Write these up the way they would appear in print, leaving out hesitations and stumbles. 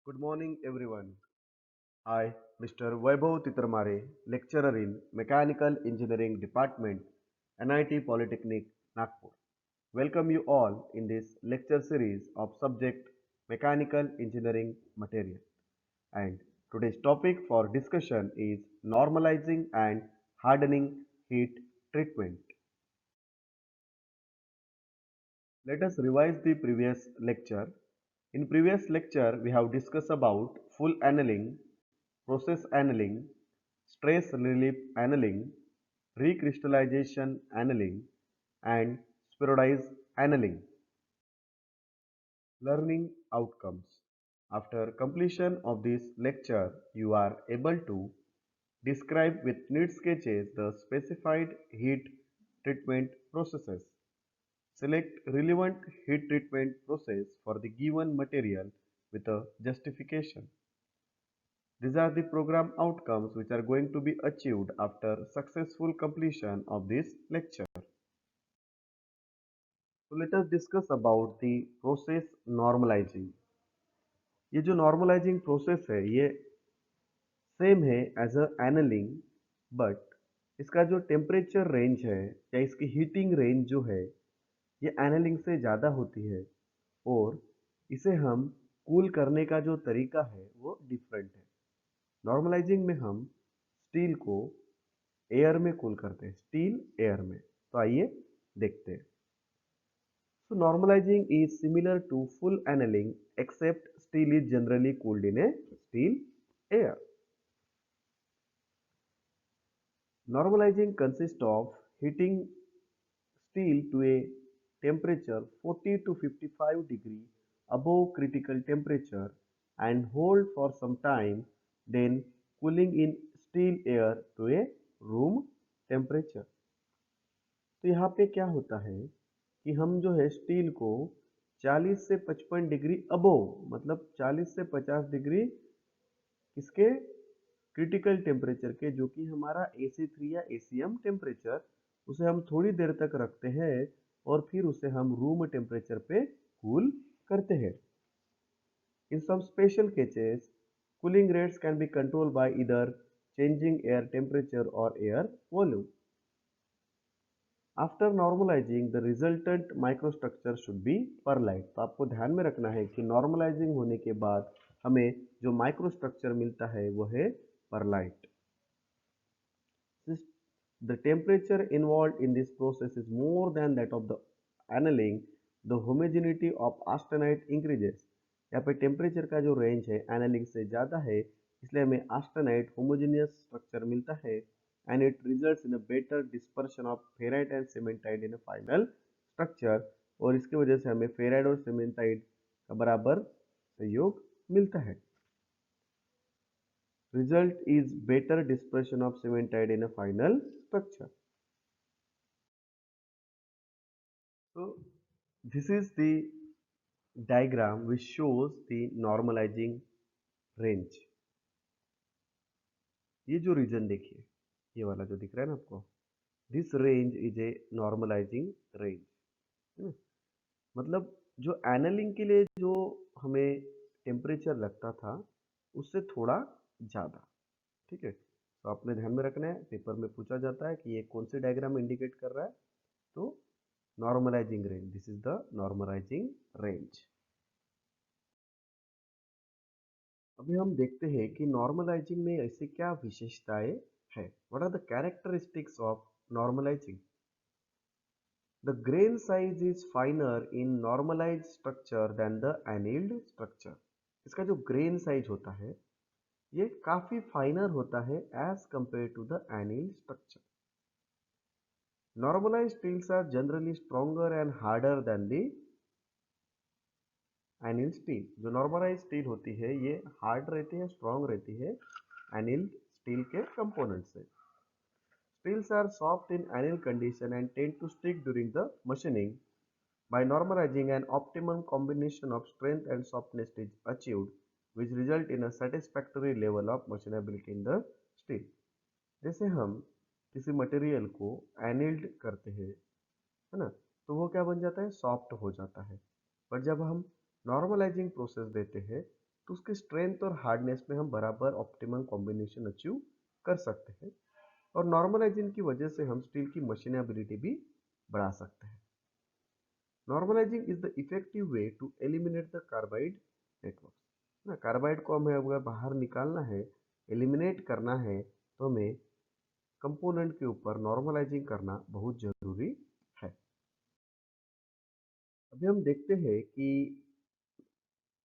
Good morning, everyone. I, Mr. Vaibhav Titarmare, lecturer in Mechanical Engineering Department, NIT Polytechnic, Nagpur. Welcome you all in this lecture series of subject Mechanical Engineering Material. And today's topic for discussion is normalizing and hardening heat treatment. Let us revise the previous lecture. In previous lecture, we have discussed about full annealing, process annealing, stress relief annealing, recrystallization annealing, and spheroidized annealing. Learning outcomes. After completion of this lecture, you are able to describe with neat sketches the specified heat treatment processes. Select relevant heat treatment process for the given material with a justification. These are the program outcomes which are going to be achieved after successful completion of this lecture. So let us discuss about the process normalizing. ये जो normalizing process है ये same है as a एनलिंग but इसका जो temperature range है या इसकी हीटिंग रेंज जो है ये एनलिंग से ज़्यादा होती है और इसे हम कूल करने का जो तरीका है वो डिफरेंट है। नॉर्मलाइजिंग में हम स्टील को एयर में कूल करते हैं, स्टील एयर में। तो आइए देखते हैं। So normalizing is similar to full annealing except steel is generally cooled in a steel air. Normalizing consists of heating steel to a temperature 40 to 55 degree above critical temperature and hold for some time, then cooling in steel air to a room temperature. तो यहाँ पे क्या होता है कि हम जो है स्टील को 40 से 55 डिग्री अबोव मतलब 40 से 50 डिग्री इसके क्रिटिकल टेम्परेचर के जो कि हमारा AC3 या ACM टेम्परेचर उसे हम थोड़ी देर तक रखते हैं और फिर उसे हम रूम टेम्परेचर पे कूल करते हैं। In some special cases cooling rates can be controlled by either changing air temperature or air volume. After normalizing the resultant microstructure should be pearlite. तो आपको ध्यान में रखना है कि नॉर्मलाइजिंग होने के बाद हमें जो माइक्रोस्ट्रक्चर मिलता है वो है pearlite. The temperature involve in this process is more than that of the annealing the homogeneity of austenite increases. यहाँ पे टेम्परेचर का जो रेंज है एनलिंग से ज़्यादा है इसलिए हमें ऑस्टेनाइट होमोजेनियस स्ट्रक्चर मिलता है and it results in a better dispersion of ferrite and cementite in a final structure और इसकी वजह से हमें फेराइड और सीमेंटाइड का बराबर सहयोग मिलता है। Result is better dispersion of cementite in a final structure. So this is the diagram which shows the normalizing range. ये जो रीजन देखिए ये वाला जो दिख रहा है ना आपको, this range is a normalising range है ना। मतलब जो एनलिंग के लिए जो हमें टेम्परेचर लगता था उससे थोड़ा ज़्यादा, ठीक है। तो आपने ध्यान में रखना है, पेपर में पूछा जाता है कि ये कौन सी डायग्राम इंडिकेट कर रहा है। तो normalising range, this is the normalising range. अभी हम देखते हैं कि नॉर्मलाइजिंग में ऐसी क्या विशेषताएं है। What are the characteristics of normalizing. The grain size is finer in normalized structure than the annealed structure. इसका जो grain size होता है ये काफी फाइनर होता है as compared to the annealed structure. Normalized steels are generally stronger and harder than the annealed steel. जो normalized steel होती है ये hard रहती है, strong रहती है annealed steel के components से। Steels are soft in anneal condition and tend to stick during the machining. By normalizing, an optimum combination of strength and softness is achieved, which result in a satisfactory level of machinability in the steel. जैसे हम किसी material को annealed करते हैं है ना, तो वो क्या बन जाता है, सॉफ्ट हो जाता है। बट जब हम नॉर्मलाइजिंग प्रोसेस देते हैं तो उसके स्ट्रेंथ और हार्डनेस में हम बराबर ऑप्टिमल कॉम्बिनेशन अचीव कर सकते हैं। और नॉर्मलाइजिंग की वजह से हम स्टील की मशीनेबिलिटी भी बढ़ा सकते हैं। Normalizing is the effective way to eliminate the carbide network. ना कार्बाइड को हमें अगर बाहर निकालना है, एलिमिनेट करना है, तो हमें कंपोनेंट के ऊपर नॉर्मलाइजिंग करना बहुत जरूरी है। अभी हम देखते हैं कि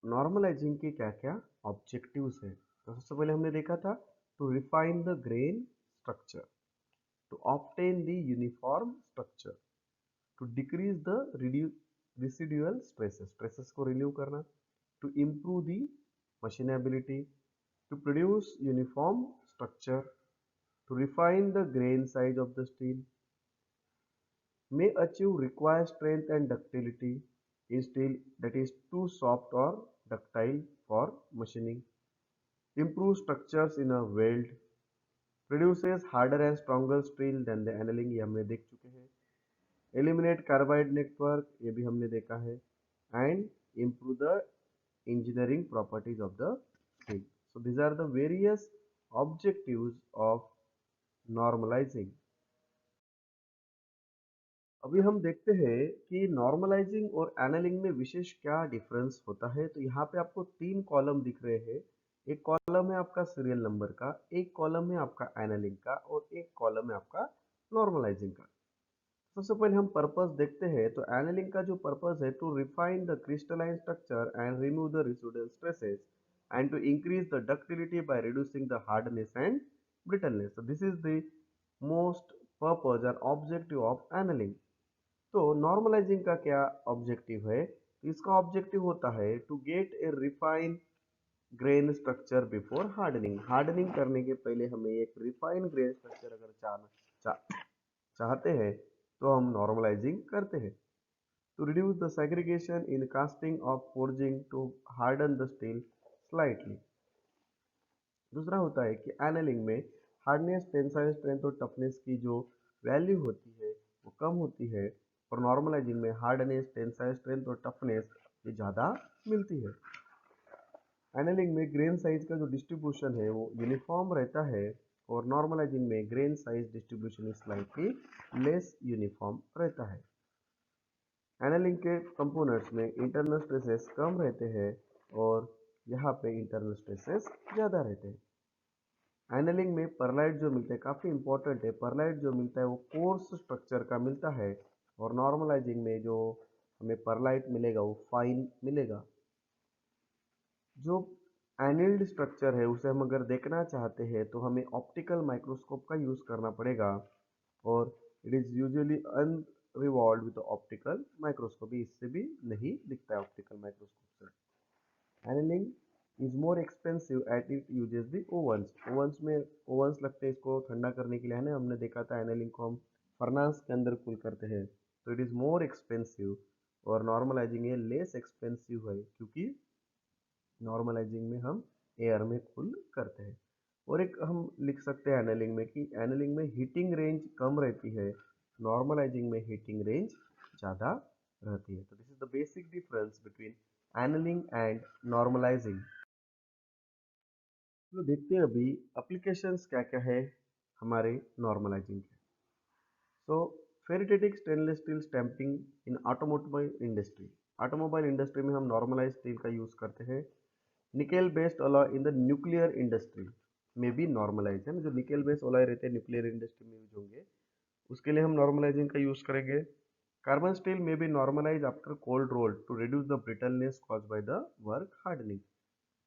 नॉर्मलाइजिंग के क्या क्या ऑब्जेक्टिव्स है। तो सबसे पहले हमने देखा था to refine the grain structure, to obtain the uniform structure, to decrease the residual stresses को रिलीव करना, to improve the machinability, to produce uniform structure, to refine the grain size of the steel, may achieve required strength and ductility in steel that is too soft or ductile for machining, improve structures in a weld, produces harder and stronger steel than the annealing, ये हमने देख चुके हैं, eliminate carbide network, ये भी हमने देखा है, and improve the engineering properties of the steel. So these are the various objectives of normalizing. अभी हम देखते हैं कि नॉर्मलाइजिंग और एनालिंग में विशेष क्या डिफरेंस होता है। तो यहाँ पे आपको 3 कॉलम दिख रहे हैं। एक कॉलम है आपका सीरियल नंबर का, एक कॉलम है आपका एनालिंग का और एक कॉलम है आपका नॉर्मलाइजिंग का। सबसे पहले हम पर्पस देखते हैं। तो एनालिंग का जो पर्पस है to refine the crystalline structure and remove the residual stresses and to increase the ductility by reducing the hardness and brittleness. So this is the most purpose and objective of annealing. तो normalizing का क्या objective है? इसका objective होता है to get a refine grain structure before hardening. Hardening करने के पहले हमें एक रिफाइन ग्रेन स्ट्रक्चर अगर चाहते हैं तो हम नॉर्मलाइजिंग करते हैं। To reduce the segregation in casting of forging to harden the steel slightly. दूसरा होता है कि एनालिंग में हार्डनेस, टेंसाइल स्ट्रेंथ और टफनेस की जो वैल्यू होती है वो कम होती है और नॉर्मलाइजिंग में हार्डनेस, टेंसाइल स्ट्रेंथ और टफनेस ये ज़्यादा मिलती है। एनालिंग में ग्रेन साइज का जो डिस्ट्रीब्यूशन है वो यूनिफॉर्म रहता है और नॉर्मलाइजिंग में grain size distribution slightly less uniform रहता है। एनालिंग के कंपोनेंट्स में इंटरनल स्ट्रेसेस कम रहते हैं और यहाँ पे इंटरनल स्ट्रेसेस ज़्यादा रहते हैं। एनालिंग में परलाइट जो मिलता है काफ़ी इंपॉर्टेंट है। परलाइट जो मिलता है वो कोर्स स्ट्रक्चर का मिलता है और नॉर्मलाइजिंग में जो हमें परलाइट मिलेगा वो फाइन मिलेगा। जो एनिल्ड स्ट्रक्चर है उसे हम अगर देखना चाहते हैं तो हमें ऑप्टिकल माइक्रोस्कोप का यूज़ करना पड़ेगा और it is usually unresolved with optical microscope. इससे भी नहीं दिखता है ऑप्टिकल माइक्रोस्कोप से। Annealing is more expensive at it uses the ovens. Ovens लगते हैं इसको ठंडा करने के लिए, है ना। हमने देखा था एनिलिंग को हम फर्नास के अंदर कूल करते हैं, तो इट इज़ मोर एक्सपेंसिव। और नॉर्मलाइजिंग ये लेस एक्सपेंसिव है क्योंकि नॉर्मलाइजिंग में हम एयर में कूल करते हैं। और एक हम लिख सकते हैं एनालिंग में कि एनालिंग में हीटिंग रेंज कम रहती है, नॉर्मलाइजिंग में हीटिंग रेंज ज़्यादा रहती है। तो this is the basic difference between annealing and normalising. तो देखते हैं अभी एप्लीकेशंस क्या क्या है हमारे नॉर्मलाइजिंग के। So ferritic stainless steel stamping in automobile industry. Automobile industry में हम नॉर्मलाइज स्टील का यूज़ करते हैं। Nickel based alloy in the nuclear industry में भी नॉर्मलाइज है। जो निकेल बेस्ड अलॉय रहते हैं न्यूक्लियर इंडस्ट्री में यूज होंगे, उसके लिए हम नॉर्मलाइजिंग का यूज करेंगे। कार्बन स्टील में भी normalize after cold roll to reduce the brittleness cause by the work hardening.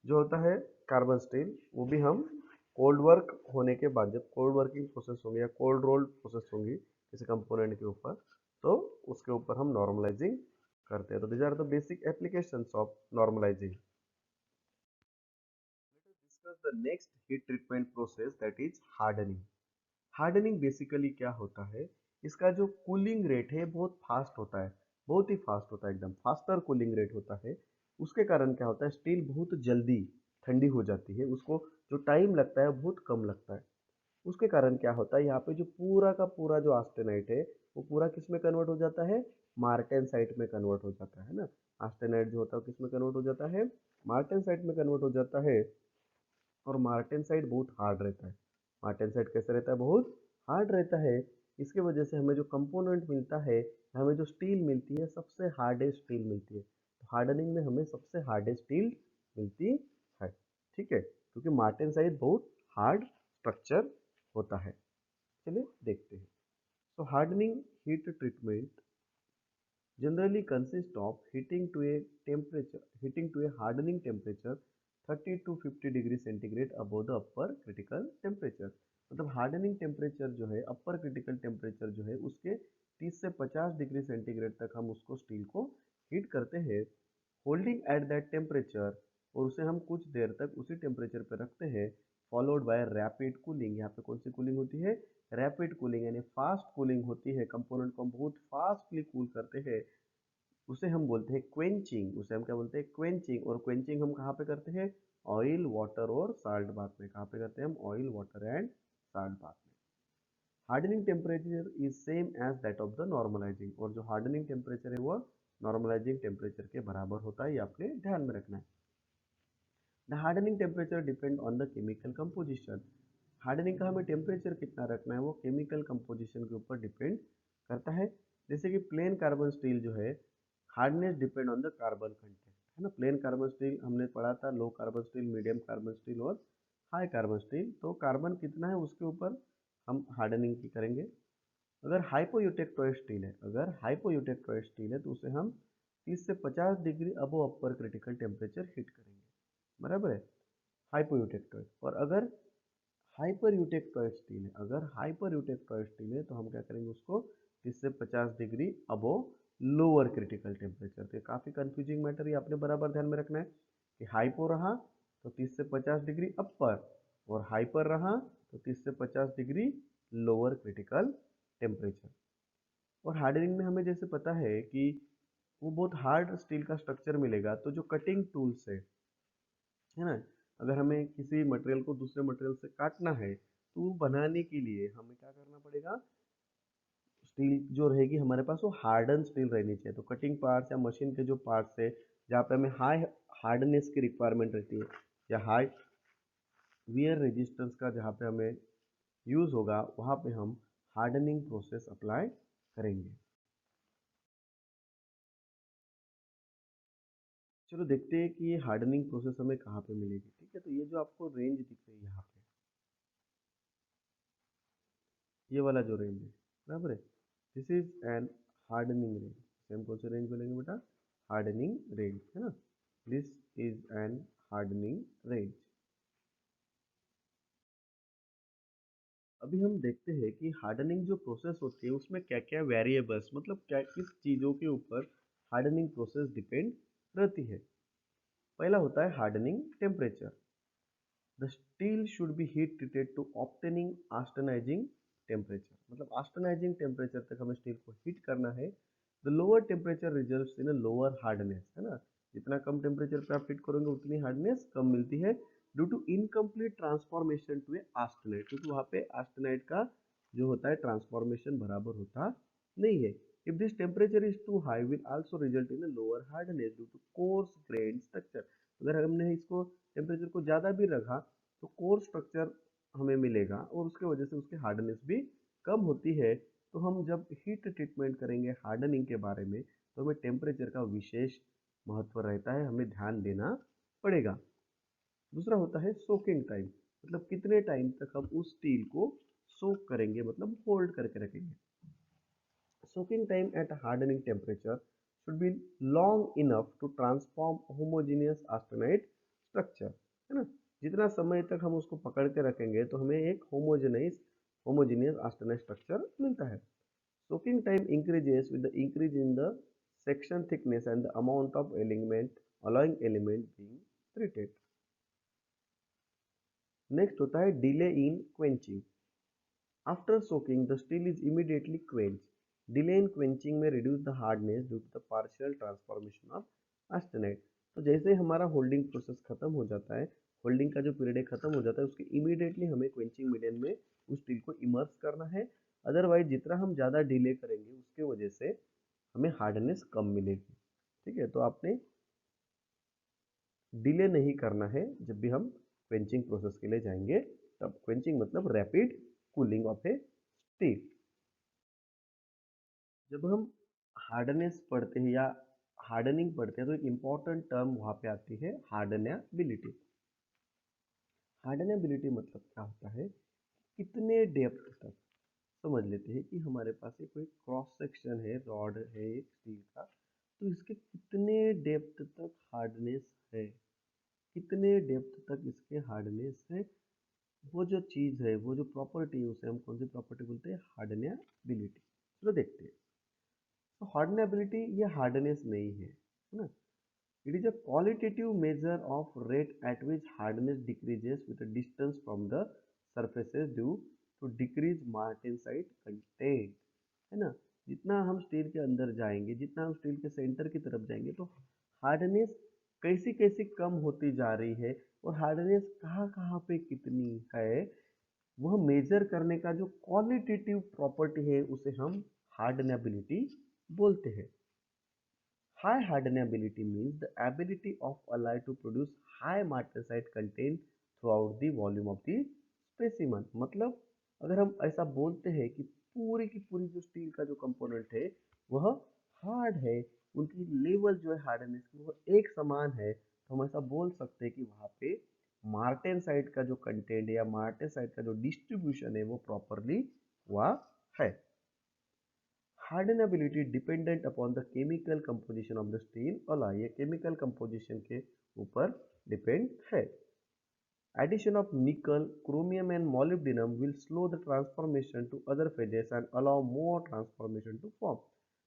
जो होता है कार्बन स्टील वो भी हम कोल्ड वर्क होने के बाद, जब कोल्ड वर्किंग प्रोसेस होंगे या कोल्ड रोल प्रोसेस होंगी किसी कंपोनेंट के ऊपर, तो उसके ऊपर हम नॉर्मलाइजिंग करते हैं। तो these are the basic applications of normalizing. Discuss the next heat treatment process, that is hardening. Hardening basically क्या होता है? इसका जो कूलिंग रेट है बहुत फास्ट होता है, बहुत ही फास्ट होता है, एकदम फास्टर कूलिंग रेट होता है। उसके कारण क्या होता है, स्टील बहुत जल्दी ठंडी हो जाती है, उसको जो टाइम लगता है बहुत कम लगता है। उसके कारण क्या होता है, यहाँ पे जो पूरा का पूरा जो आस्टेनाइट है वो पूरा किस में कन्वर्ट हो जाता है, मार्टेनसाइट में कन्वर्ट हो जाता है ना। आस्टेनाइट जो होता है किस में कन्वर्ट हो जाता है, मार्टेनसाइट में कन्वर्ट हो जाता है। और मार्टेनसाइट बहुत हार्ड रहता है। मार्टेनसाइट कैसे रहता है? बहुत हार्ड रहता है। इसके वजह से हमें जो कंपोनेंट मिलता है, हमें जो स्टील मिलती है, सबसे हार्डेस्ट स्टील मिलती है। तो हार्डनिंग में हमें सबसे हार्डेस्ट स्टील मिलती है। ठीक है, क्योंकि मार्टेनसाइट बहुत हार्ड स्ट्रक्चर होता है। चलिए देखते हैं। तो hardening heat treatment generally consists of heating to a hardening temperature 30 to 50 degree centigrade above the upper critical temperature। मतलब हार्डनिंग टेम्परेचर जो है, अपर क्रिटिकल टेम्परेचर जो है, उसके 30 से 50 डिग्री सेंटीग्रेड तक हम उसको स्टील को हीट करते हैं। होल्डिंग एट दैट टेम्परेचर, और उसे हम कुछ देर तक उसी टेम्परेचर पर रखते हैं। Followed by rapid cooling. यहाँ पे कौन सी कूलिंग होती है? रैपिड कूलिंग, यानी फास्ट कूलिंग होती है। कंपोनेंट को हम बहुत फास्टली कूल करते हैं, उसे हम बोलते हैं क्वेंचिंग। उसे हम क्या बोलते हैं? क्वेंचिंग। और क्वेंचिंग हम कहाँ पे करते हैं? ऑयल, वाटर और साल्ट बाथ में। कहाँ पे करते हैं हम? Oil, water and salt bath में। Hardening temperature is same as that of the normalizing. और जो हार्डनिंग टेम्परेचर है वो नॉर्मलाइजिंग टेम्परेचर के बराबर होता है, ये आपने ध्यान में रखना है। The hardening temperature depend on the chemical composition. Hardening का हमें टेम्परेचर कितना रखना है, वो केमिकल कंपोजिशन के ऊपर डिपेंड करता है। जैसे कि प्लेन कार्बन स्टील जो है, hardness depend on the carbon content, है ना। प्लेन कार्बन स्टील हमने पढ़ा था, low carbon steel, medium carbon steel और हाई कार्बन स्टील। तो कार्बन कितना है उसके ऊपर हम हार्डनिंग की करेंगे। अगर हाइपोयूटेक्टोइड स्टील है, अगर हाइपोयूटेक्टोइड स्टील है तो उसे हम 30 से 50 डिग्री अबो अपर क्रिटिकल टेम्परेचर हीट करेंगे, बराबर है, हाइपोयूटेक्टोइड। और अगर हाइपर यूटेक्टोइड स्टील है, अगर हाइपर यूटेक्टोइड स्टील है तो हम क्या करेंगे उसको 30 से 50 डिग्री अबो लोअर क्रिटिकल टेम्परेचर। तो ये काफ़ी कंफ्यूजिंग मैटर, ये आपने बराबर ध्यान में रखना है कि हाइपो रहा तो 30 से 50 डिग्री अपर, और हाइपर रहा तो 30 से 50 डिग्री लोअर क्रिटिकल टेम्परेचर। और हार्डनिंग में हमें जैसे पता है कि वो बहुत हार्ड स्टील का स्ट्रक्चर मिलेगा, तो जो कटिंग टूल्स है ना, अगर हमें किसी मटेरियल को दूसरे मटेरियल से काटना है तो वो बनाने के लिए हमें क्या करना पड़ेगा? स्टील जो रहेगी हमारे पास वो हार्डन स्टील रहनी चाहिए। तो कटिंग पार्ट्स या मशीन के जो पार्ट्स है जहाँ पे हमें हाई हार्डनेस की रिक्वायरमेंट रहती है, या हाई वियर रेजिस्टेंस का जहाँ पे हमें यूज़ होगा, वहाँ पे हम हार्डनिंग प्रोसेस अप्लाई करेंगे। चलो देखते हैं कि ये हार्डनिंग प्रोसेस हमें कहाँ पे मिलेगी। ठीक है, तो ये जो आपको रेंज दिख रही है यहाँ पे, ये वाला जो रेंज है, बराबर है, this is an hardening range. हम कौन से रेंज बोलेंगे बेटा? हार्डनिंग रेंज, है ना। This is an hardening range. अभी हम देखते हैं कि हार्डनिंग जो प्रोसेस होती है उसमें क्या क्या वेरिएबल्स, मतलब क्या किस चीज़ों के ऊपर हार्डनिंग प्रोसेस डिपेंड रहती है। पहला होता है hardening temperature. The steel should be heat treated to obtaining austenitizing temperature. मतलब ऑस्टेनाइजिंग टेम्परेचर तक हमें स्टील को हीट करना है। The lower temperature results in a lower hardness, है ना। जितना कम टेम्परेचर पे आप हीट करोगे उतनी हार्डनेस कम मिलती है, due to incomplete transformation to a austenite. क्योंकि वहाँ पे ऑस्टेनाइट का जो होता है ट्रांसफॉर्मेशन बराबर होता नहीं है। If this temperature is too high, will also result in a lower hardness due to coarse grained structure। अगर हमने इसको टेम्परेचर को ज़्यादा भी रखा तो कोर स्ट्रक्चर हमें मिलेगा, और उसके वजह से उसकी हार्डनेस भी कम होती है। तो हम जब हीट ट्रीटमेंट करेंगे हार्डनिंग के बारे में तो हमें टेम्परेचर का विशेष महत्व रहता है, हमें ध्यान देना पड़ेगा। दूसरा होता है सोकिंग टाइम। मतलब कितने टाइम तक हम उस स्टील को सोक करेंगे, मतलब होल्ड करके रखेंगे। Soaking time at a hardening temperature should be long enough to transform homogeneous austenite structure, है ना। जितना समय तक हम उसको पकड़ के रखेंगे तो हमें एक होमोजेनियस ऑस्टेनाइट स्ट्रक्चर मिलता है। Soaking time increases with the increase in the section thickness and the amount of allowing element being treated। Next होता है delay in quenching. After soaking, the steel is immediately quenched. Delay in quenching may reduce the hardness due to the partial transformation of austenite। तो जैसे ही हमारा holding process खत्म हो जाता है, holding का जो पीरियड है खत्म हो जाता है, उसके इमीडिएटली हमें क्वेंचिंग मीडियम में उस स्टील को इमर्स करना है। अदरवाइज जितना हम ज़्यादा डिले करेंगे उसके वजह से हमें हार्डनेस कम मिलेगी। ठीक है, तो आपने डिले नहीं करना है जब भी हम क्वेंचिंग प्रोसेस के लिए जाएंगे। तब क्वेंचिंग मतलब rapid cooling of A steel. जब हम हार्डनेस पढ़ते हैं या हार्डनिंग पढ़ते हैं तो एक इम्पॉर्टेंट टर्म वहाँ पे आती है हार्डनेबिलिटी। हार्डनेबिलिटी मतलब क्या होता है, कितने डेप्थ तक, समझ लेते हैं कि हमारे पास एक कोई क्रॉस सेक्शन है, रॉड है एक स्टील का, तो इसके कितने डेप्थ तक हार्डनेस है, कितने डेप्थ तक इसके हार्डनेस है, वो जो चीज़ है, वो जो प्रॉपर्टी है, उसे हम कौन सी प्रॉपर्टी बोलते हैं, हार्डनेबिलिटी। चलो देखते हैं। तो हार्डनेबिलिटी ये हार्डनेस नहीं है ना। It is a qualitative measure of rate at which hardness decreases with distance from the surfaces due to decrease martensite content, है ना। जितना हम स्टील के अंदर जाएंगे, जितना हम स्टील के सेंटर की तरफ जाएंगे, तो हार्डनेस कैसी कैसी कम होती जा रही है, और हार्डनेस कहाँ कहाँ पे कितनी है, वह मेजर करने का जो क्वालिटेटिव प्रॉपर्टी है उसे हम हार्डनेबिलिटी बोलते हैं। High hardenability means the ability of alloy to produce high martensite content throughout the volume of the specimen। मतलब अगर हम ऐसा बोलते हैं कि पूरी की पूरी जो स्टील का जो कंपोनेंट है वह हार्ड है, उनकी लेवल जो है हार्डनेस की वो एक समान है, तो हम ऐसा बोल सकते हैं कि वहाँ पे मार्टेनसाइट का जो कंटेंट या मार्टेनसाइट का जो डिस्ट्रीब्यूशन है वो प्रॉपरली हुआ है। Hardenability dependent upon the chemical composition of the steel alloy, ये केमिकल कंपोजिशन के ऊपर डिपेंड है। Addition of nickel, chromium and molybdenum will slow the transformation to other phases and allow more transformation to form.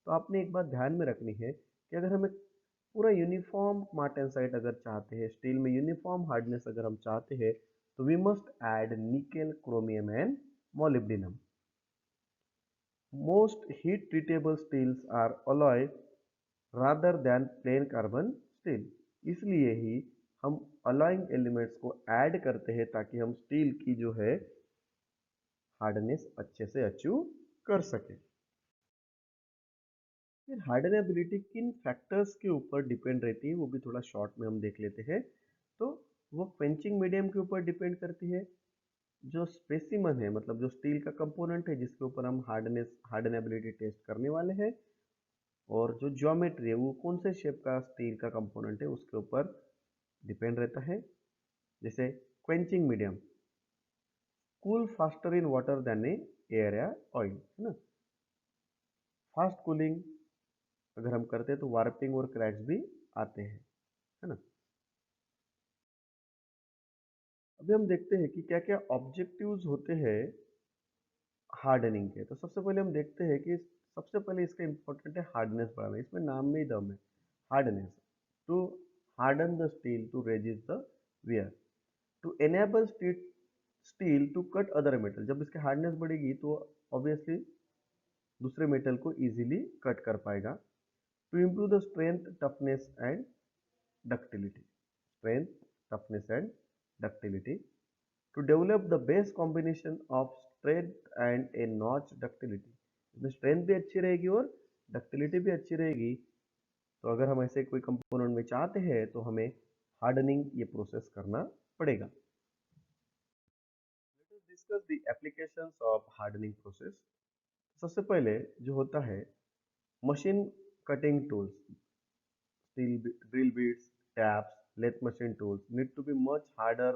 तो आपने एक बात ध्यान में रखनी है कि अगर हमें पूरा यूनिफॉर्म मार्टेनसाइट अगर चाहते हैं, स्टील में यूनिफॉर्म हार्डनेस अगर हम चाहते हैं, तो वी मस्ट ऐड निकल, chromium and molybdenum. Most heat treatable steels are alloy rather than plain carbon steel। इसलिए ही हम अलॉइंग एलिमेंट्स को ऐड करते हैं ताकि हम स्टील की जो है हार्डनेस अच्छे से अचीव कर सके। फिर हार्डनेबिलिटी किन फैक्टर्स के ऊपर डिपेंड रहती है वो भी थोड़ा शॉर्ट में हम देख लेते हैं। तो वो क्वेंचिंग मीडियम के ऊपर डिपेंड करती है, जो स्पेसिमन है मतलब जो स्टील का कंपोनेंट है जिसके ऊपर हम हार्डनेबिलिटी टेस्ट करने वाले हैं, और जो ज्योमेट्री है वो कौन से शेप का स्टील का कंपोनेंट है उसके ऊपर डिपेंड रहता है। जैसे quenching medium, cool faster in water than a air या ऑयल, है ना। फास्ट कूलिंग अगर हम करते हैं तो वार्पिंग और क्रैक्स भी आते हैं, है ना। अभी हम देखते हैं कि क्या क्या ऑब्जेक्टिव्स होते हैं हार्डनिंग के। तो सबसे पहले हम देखते हैं कि सबसे पहले इसका इंपॉर्टेंट है हार्डनेस बढ़ाना, इसमें नाम में ही दम है, hardness. To harden the steel to resist the wear, to enable steel to cut other metal. जब इसकी हार्डनेस बढ़ेगी तो ऑब्वियसली दूसरे मेटल को इजीली कट कर पाएगा। To improve the strength, toughness and ductility, strength, toughness and ductility. To develop the best combination of strength and a notch ductility, इसमें strength भी अच्छी रहेगी और डक्टिलिटी भी अच्छी रहेगी। तो अगर हम ऐसे कोई कंपोनेंट में चाहते हैं तो हमें हार्डनिंग ये प्रोसेस करना पड़ेगा। Let us discuss the applications of hardening process. सबसे पहले जो होता है machine cutting tools, steel drill bits, taps, lathe machine tools need to be much harder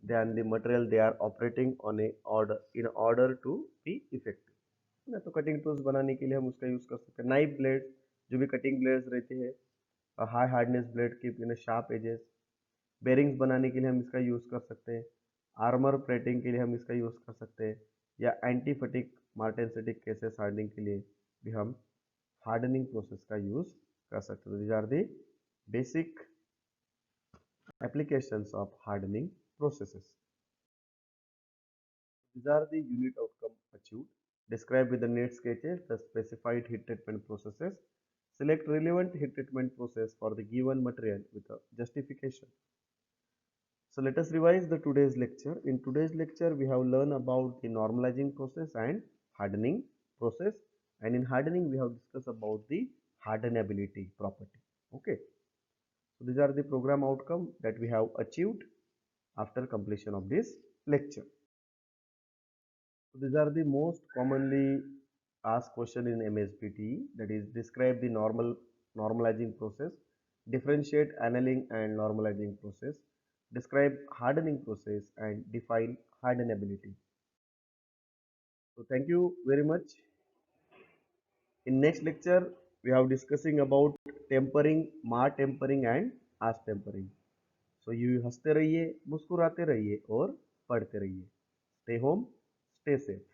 than the material they are operating on a order in order to be effective, ना। तो cutting tools बनाने के लिए हम उसका use कर सकते हैं। नाइफ ब्लेड, जो भी कटिंग ब्लेड्स रहते हैं, हाई हार्डनेस ब्लेड की शार्प एजेस। बेरिंग्स बनाने के लिए हम इसका यूज कर सकते हैं। आर्मर प्लेटिंग के लिए हम इसका यूज कर सकते हैं, या एंटी फटिक मार्टेनसिटिक केसेस हार्डनिंग के लिए भी हम हार्डनिंग प्रोसेस का यूज कर सकते हैं। These are the basic applications of hardening processes. These are the unit outcome achieved. Describe with the neat sketches the specified heat treatment processes. Select relevant heat treatment process for the given material with a justification. So let us revise the today's lecture. In today's lecture, we have learned about the normalizing process and hardening process. And in hardening, we have discussed about the hardenability property. Okay. So these are the program outcome that we have achieved after completion of this lecture. So these are the most commonly asked question in MSBT, that is describe the normalizing process, differentiate annealing and normalizing process, describe hardening process and define hardenability. So thank you very much. In next lecture, we have discussing about tempering, mar tempering and aus tempering. So you हंसते रहिए, मुस्कुराते रहिए और पढ़ते रहिए. Stay home, stay safe.